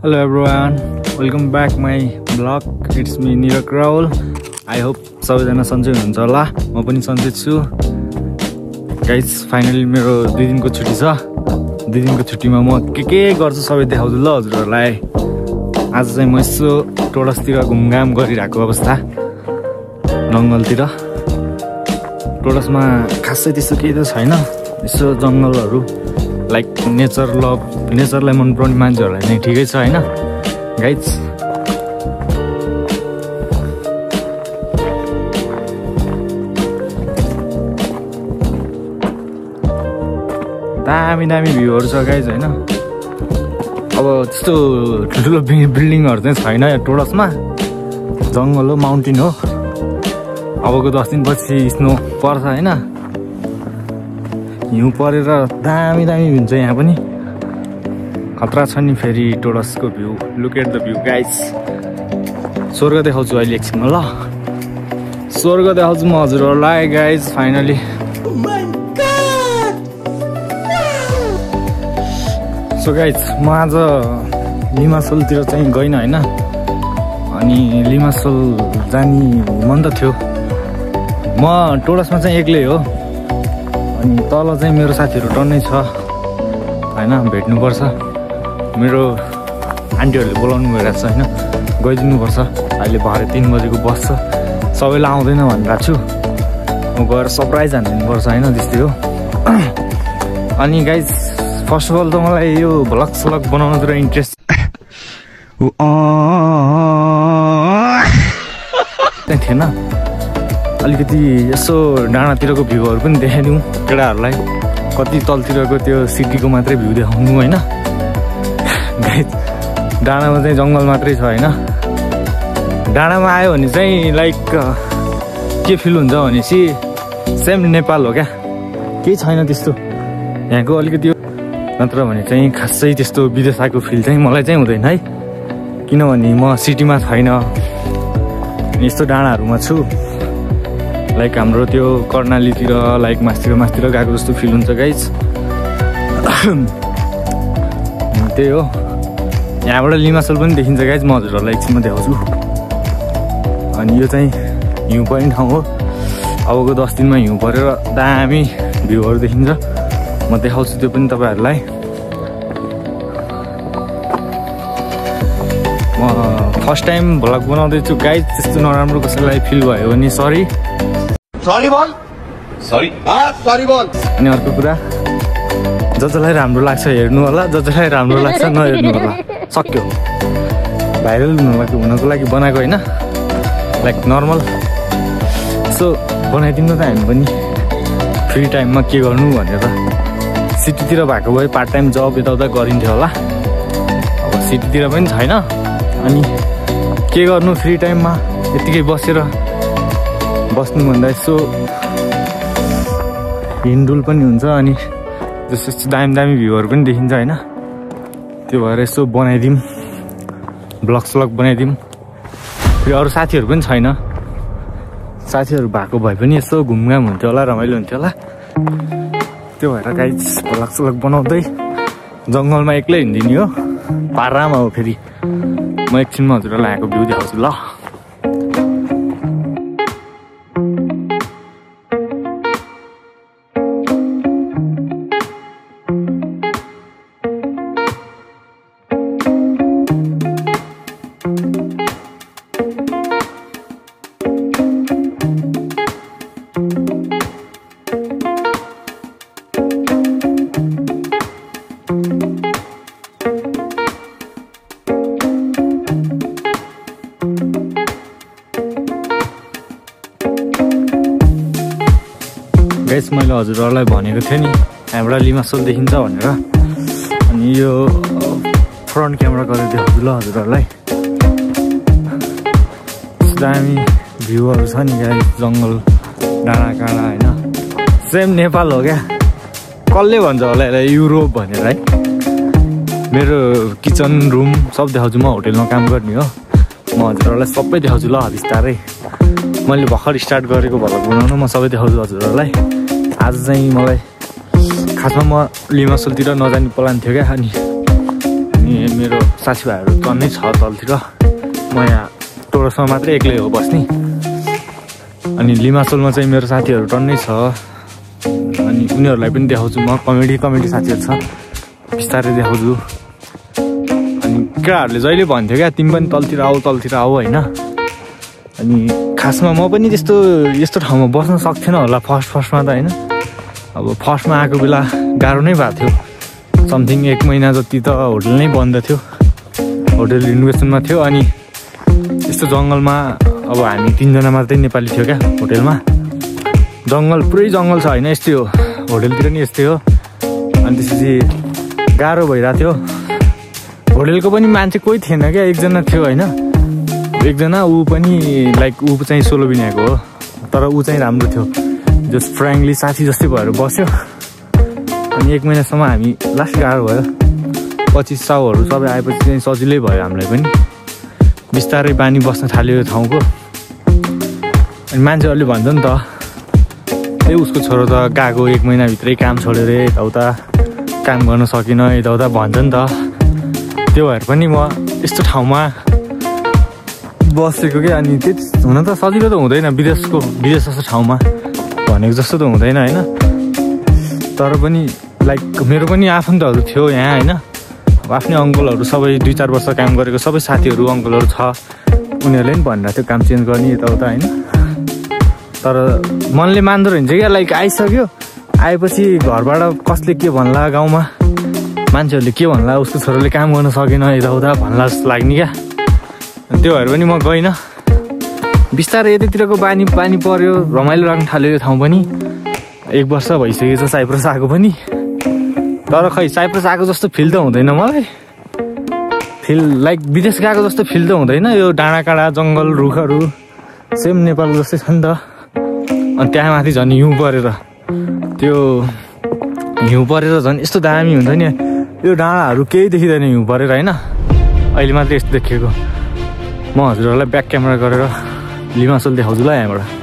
Hello everyone, welcome back my vlog. It's me Nirak Raul. I hope सबैजना सन्चै हुनुहुन्छ होला। म पनि सन्चै छु। गाइस फाइनली मेरो 2 दिनको छुट्टी छ। 2 दिनको छुट्टीमा म के गर्छु सबै देखाउँछु ल हजुरहरुलाई। आज चाहिँ म यसो टोडसतिर घुमघाम गरिरहेको अवस्था जंगलतिर। टोडसमा खासै त्यस्तो केही त छैन। यसो जंगलहरु लाइक नेचरलाई मन पराउने मान्छेहरुलाई नै ठिकै छ हैन गाइस। दामी भ्यूहरु छ गाइस हैन। अब त्यस्तो ठुलो बिल्डिङहरु चाहिँ छैन यहाँ टोडसमा। जंगल हो, माउन्टेन हो। अबको 10 दिनपछि स्नो पर्छ हैन। हिउँ परेर दामी हुन्छ यहाँ पनि। खतरा छ नि फेरि टोडसको view. Look at the view guys. स्वर्ग देखाउँछु अहिले एकछिनमा ल। स्वर्ग देखाउँछु म हजुरहरुलाई गाइस फाइनली। सो गाइस म आज लिमासोलतिर चाहिँ गइन हैन। अनि लिमासोल जाने मन त थियो। म टोडसमा चाहिँ एक्लै हो। अनि तल चाहिँ मेरो साथीहरु टन्नै छ हैन, भेट्नु पर्छ। मेरो आन्टीहरुले बोलाउनु भइरहेछ हैन, गइदिनु पर्छ। अहिले भरे 3 बजेको बस छ। सबैले आउँदैन भनिरहेको छु। म गएर सरप्राइज हान्दिनु पर्छ हैन, त्यस्तै हो। अनि गाइस फर्स्ट अफ अल त मलाई यो भ्लग सलग बनाउनुतिर इन्ट्रेस्ट थिएन। अलिकति यसो डाँडातिरको भ्यूहरु पनि देखाइदिउँ केटाहरुलाई। कति तलतिरको त्यो सिटीको मात्रै भ्यू देखाउनु हैन। गाइस डाँडामा चाहिँ जंगल मात्रै छ हैन। डाँडामा आयो भने चाहिँ लाइक के फिल हुन्छ भनेपछि सेम नेपाल हो क्या। केही छैन त्यस्तो यहाँको अलिकति। नत्र भने चाहिँ खासै त्यस्तो विदेश आएको फिल चाहिँ मलाई चाहिँ हुँदैन है। किनभने म सिटीमा छैन, यस्तो डाँडाहरुमा छु। लाइक हाम्रो त्यो कर्णालीतिर लाइक मास्तिर गएको जस्तो फिल हुन्छ गाइस। त्यही हो। यहाँबाट लिमासोल पनि देखिन्छ गाइस। म हजुरहरुलाई एकछिनमा देखाउँछु। अनि यो चाहिँ हिउँ पर्ने ठाउँ हो। अबको 10 दिनमा हिउँ परेर दामी भ्यूहरु देखिन्छ। म देखाउँछु त्यो पनि तपाईहरुलाई। म फर्स्ट टाइम भ्लग बनाउँदैछु गाइस। त्यस्तो नराम्रो कसैलाई फिल भयो भने सरी बोल। अनि अर्को कुरा, जसलाई राम्रो लाग्छ हेर्नु होला, जसलाई राम्रो लाग्छ नहेर्नु होला। सक्यो। भाइरल हुनको लागि बनाएको हैन। लाइक नर्मल सो बनाइदिनु त हामी पनि फ्री टाइममा के गर्नु भनेर। सिटीतिर भएको भए पार्ट टाइम जब यताउता गरिन्थ्यो होला। अब सिटीतिर पनि छैन। अनि के गर्नु फ्री टाइममा यतिकै बसेर बस्नुभन्दा यसो हिँडडुल पनि हुन्छ। अनि जस्तो दामी भ्यूहरु पनि देखिन्छ हैन। त्यो भएर यसो बनाइदिउँ, ब्लग स्लग बनाइदिउँ। फेरि अरू साथीहरु पनि छैन। साथीहरु भएको भए पनि यसो घुमघाम हुन्थ्यो होला, रमाइलो हुन्थ्यो होला। त्यो भएर गाइस भ्लग स्लग बनाउँदै जंगलमा एक्लै हिँड्दिने हो। पारामा हो फेरि। म एकछिनमा हजुरहरुलाई आएको भ्यू देखाउँछु ल। गाइस मैले हजुरहरुलाई भनेको थिएँ नि यहाँबाट लिमासोल देखिन्छ भनेर। अनि यो फ्रन्ट क्यामेरा गरेर देखाउँछु ल हजुरहरुलाई। दामी भ्यूहरु छ नि गाइस। जंगल, डाँडा काँडा हैन। सेम नेपाल हो क्या। कसले भन्छ होला यसलाई युरोप भनेर है। मेरो किचन रुम सब देखाउँछु। म होटलमा काम गर्ने हो। म हजुरहरुलाई सबै देखाउँछु ल बिस्तारै। मैले भर्खर स्टार्ट गरेको भ्लग बनाउनु। म सबै देखाउँछु हजुरहरुलाई। आज चाहिँ मलाई खासमा म लिमासोलतिर नजाने प्लान थियो क्या। अनि मेरो साथीभाइहरू टन्नै छ तलतिर। म यहाँ टोरसमा मात्रै एक्लै हो बस्ने। अनि लिमासोलमा चाहिँ मेरो साथीहरू टन्नै छ। अनि उनीहरूलाई पनि देखाउँछु म। कमेडी साथीहरू छ, बिस्तारै देखाउँछु। अनि केटाहरूले जहिले भन्थ्यो क्या तिमी पनि तलतिर आऊ होइन। अनि खासमा म पनि यस्तो ठाउँमा बस्न सक्थेन होला फर्स्टमा त होइन। अब फर्स्टमा आएको बेला गाह्रो नै भएको थियो। समथिङ 1 महिना जति त होटल नै बन्द थियो, होटल रिनोभेसनमा थियो। अनि यस्तो जङ्गलमा अब हामी 3 जना मात्रै नेपाली थियो क्या होटलमा। जङ्गल पुरै जङ्गल छ होइन, यस्तै हो होटलतिर नि यस्तै हो। अनि त्यसपछि गाह्रो भइरहेको थियो। होटलको पनि मान्छे कोही थिएन क्या, एकजना थियो होइन। एकजना ऊ पनि लाइक ऊ चाहिँ सोलो बिनाएको हो, तर ऊ चाहिँ राम्रो थियो, जस्ट फ्रेङ्कली साथी जस्तै भएर बस्यो। अनि 1 महिनासम्म हामी लास्ट गाह्रो भयो। 2500हरू सबै आएपछि चाहिँ सजिलै भयो हामीलाई पनि। बिस्तारै बानी बस्न थाल्यो यो ठाउँको। अनि मान्छेहरूले भन्छ नि त ए उसको छोरो त गएको 1 महिनाभित्रै काम छोडेर यताउता काम गर्न सकिन यताउता भन्छ नि त। त्यो भएर पनि म यस्तो ठाउँमा बसेको क्या। अनि त्यति हुन त सजिलो त हुँदैन विदेश जस्तो ठाउँमा भनेको जस्तो त हुँदैन होइन। तर पनि लाइक मेरो पनि आफन्तहरू थियो यहाँ होइन। अब आफ्नै अङ्कलहरू सबै 2-4 वर्ष काम गरेको सबै साथीहरू अङ्कलहरू छ। उनीहरूले पनि भनिरहेको थियो काम चेन्ज गर्ने यताउता होइन। तर मनले मान्दो रहन्छ क्या, लाइक आइसक्यो, आएपछि घरबाट कसले के भन्ला, गाउँमा मान्छेहरूले के भन्ला, उसको छोरोले काम गर्न सकेन यताउता भन्ला जस्तो लाग्ने क्या। त्यो भएर पनि म गइनँ। बिस्तारै यतैतिरको बानी पर्यो, रमाइलो लाग्न थाल्यो यो ठाउँ पनि। 1 वर्ष भइसकेछ साइप्रस आएको पनि। तर खै साइप्रस आएको जस्तो फिल त हुँदैन मलाई। फिल लाइक विदेश गएको जस्तो फिल त हुँदैन। यो डाँडाकाँडा जङ्गल रुखहरू सेम नेपाल जस्तै छ नि त। अनि त्यहाँ माथि झन् हिउँ परेर झन् यस्तो दामी हुन्छ नि। यो डाँडाहरू केही देखिँदैन हिउँ परेर होइन। अहिले मात्रै यस्तो देखेको। म हजुरहरूलाई ब्याक क्यामेरा गरेर लिमासोल देखाउँछु ल यहाँबाट।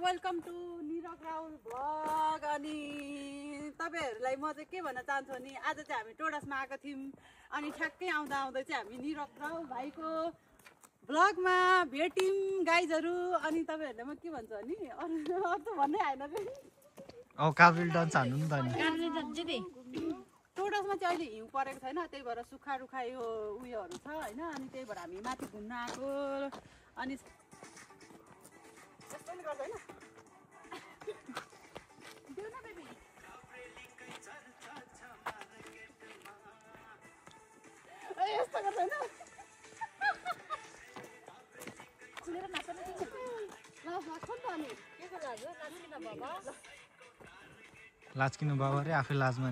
Welcome to Nirak Rahul vlog. अनि तपाईँहरूलाई म चाहिँ के भन्न चाहन्छु भने आज चाहिँ हामी टोडसमा आएको थियौँ। अनि ठ्याक्कै आउँदै चाहिँ हामी निरक राहुल भाइको भ्लगमा भेट्यौँ गाइजहरू। अनि तपाईँहरूलाई म के भन्छु नि अरू त भन्नै आएन काभ्रेल डान्स हान्नु नि त नि। टोडसमा चाहिँ अहिले हिउँ परेको छैन, त्यही भएर सुक्खा रुखा यो उयोहरू छ होइन। अनि त्यही भएर हामी माथि घुम्न आएको। अनि लाजकिनु बाबा रे आफै लाजमा।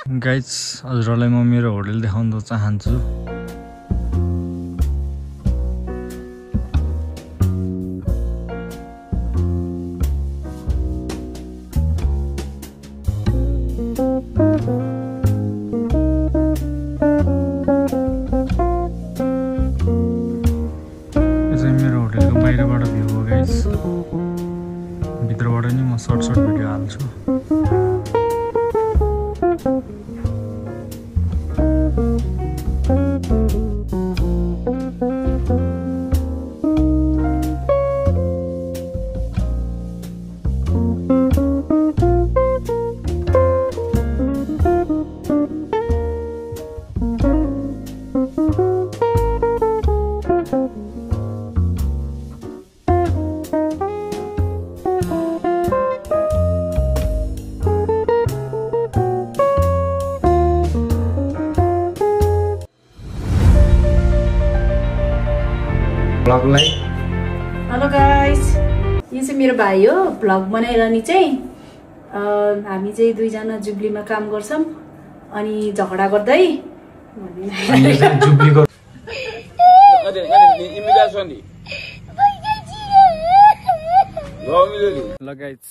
गाइज हजुरहरूलाई म मेरो होटल देखाउन चाहन्छु। मेरो होटलको बाहिरबाट भ्यू हो गाइज। भित्रबाट नि म सर्ट भिडियो हाल्छु। हेलो गाइस, यो चाहिँ मेरो भाइ हो। भ्लग बनाइरहने चाहिँ हामी चाहिँ 2 जना जुब्लीमा काम गर्छौँ। अनि झगडा गर्दै इमिग्रेसन ल गाइज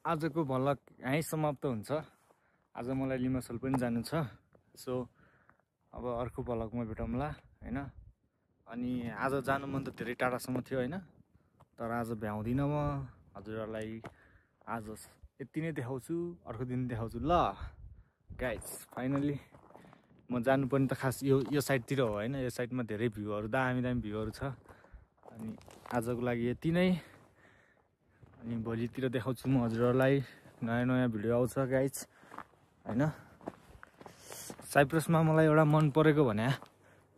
आजको भ्लग यहीँ समाप्त हुन्छ। आज मलाई लिमासल पनि जानु छ, सो अब अर्को भ्लगमा भेटौँला होइन। अनि आज जानु मन त धेरै टाढासम्म थियो होइन, तर आज भ्याउँदिनँ म हजुरहरूलाई। आज यति नै देखाउँछु, अर्को दिन देखाउँछु ल गाइज। फाइनली म जानु पनि त खास यो साइडतिर हो होइन, यो साइडमा धेरै भ्यूहरू दामी भ्यूहरू छ। अनि आजको लागि यति नै, अनि भोलितिर देखाउँछु म हजुरहरूलाई। नयाँ भिडियो आउँछ गाइज होइन। साइप्रसमा मलाई एउटा मन परेको भने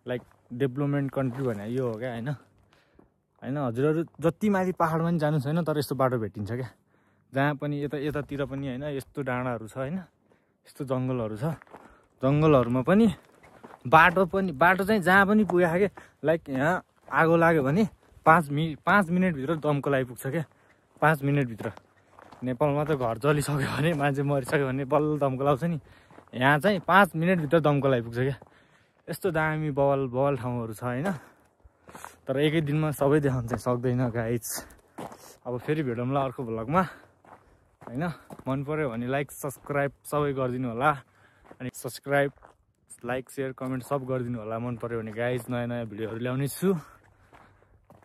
लाइक डेभलपमेन्ट कन्ट्री भने यो हो क्या होइन। हजुरहरू जति माथि पाहाडमा पनि जानु छैन, तर यस्तो बाटो भेटिन्छ क्या, जहाँ पनि यतातिर पनि होइन यस्तो डाँडाहरू छ होइन, यस्तो जङ्गलहरू छ। जङ्गलहरूमा पनि बाटो चाहिँ जहाँ पनि पुगेको क्या। लाइक यहाँ आगो लाग्यो भने 5 मिनटभित्र दमकल आइपुग्छ क्या, 5 मिनटभित्र। नेपालमा त घर जलिसक्यो भने, मान्छे मरिसक्यो भने बल्ल दमकल आउँछ नि, यहाँ चाहिँ 5 मिनटभित्र दमकल आइपुग्छ क्या। यस्तो दामी बवाल ठाउँहरू छ होइन। तर एकै दिनमा सबै देखाउनु चाहिँ सक्दैन गाइज। अब फेरि भेटौँला अर्को भ्लगमा होइन। मन पऱ्यो भने लाइक सब्सक्राइब सबै गरिदिनु होला। अनि सब्सक्राइब लाइक सेयर कमेन्ट सब गरिदिनु होला मन पऱ्यो भने गाइज। नयाँ भिडियोहरू ल्याउने छु।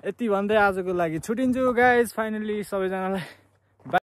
यति भन्दै आजको लागि छुट्टिन्छु गाइज। फाइनली सबैजनालाई